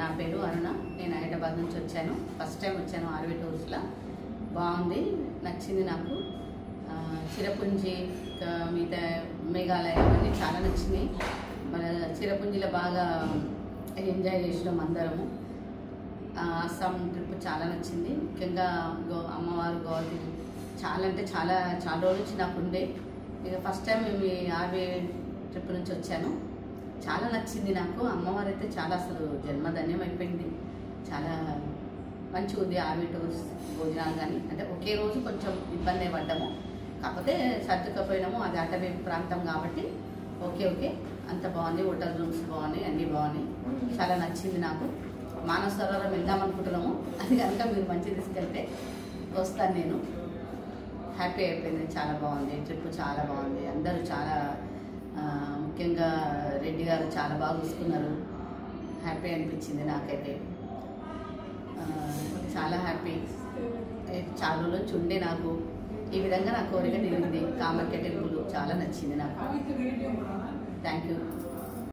నా పేరు అరుణ. నేను హైదరాబాద్ నుంచి వచ్చాను. ఫస్ట్ టైం వచ్చాను ఆర్వీ టూర్స్లో. బాగుంది, నచ్చింది నాకు. చిరపుంజి మిగతా మేఘాలయ అవన్నీ చాలా నచ్చినాయి. మన చిరపుంజిలో బాగా ఎంజాయ్ చేసినాం అందరము. అస్సాం ట్రిప్ చాలా నచ్చింది. ముఖ్యంగా అమ్మవారు గోవతి చాలా అంటే చాలా రోజుల నుంచి నాకు ఉండే. ఇక ఫస్ట్ టైం మేము ఆర్వీ ట్రిప్ నుంచి వచ్చాను. చాలా నచ్చింది నాకు. అమ్మవారు అయితే చాలా అసలు జన్మధన్యం అయిపోయింది. చాలా మంచిగా ఉంది ఆర్వీ టూర్స్. భోజనాలు కానీ అంటే ఒకే రోజు కొంచెం ఇబ్బంది పడ్డాము, కాకపోతే సర్దుకపోయినాము. అది అటవీ ప్రాంతం కాబట్టి ఓకే అంత బాగుంది. హోటల్ రూమ్స్ బాగున్నాయి, అన్నీ బాగున్నాయి. చాలా నచ్చింది నాకు. మానస సరోవరం వెళ్దాం అనుకుంటున్నాము. అది కనుక మీరు మంచిగా తీసుకెళ్తే వస్తాను నేను. హ్యాపీ అయిపోయింది. చాలా బాగుంది ట్రిప్, చాలా బాగుంది. అందరూ చాలా ముఖ్యంగా రెడ్డి గారు చాలా బాగా చూసుకున్నారు. హ్యాపీ అనిపించింది నాకైతే. చాలా హ్యాపీ. చాలా రోజుల నుంచి ఉండే నాకు ఈ విధంగా నా కోరిక తీరింది. కామాఖ్య టెంపుల్ చాలా నచ్చింది నాకు. Thank you.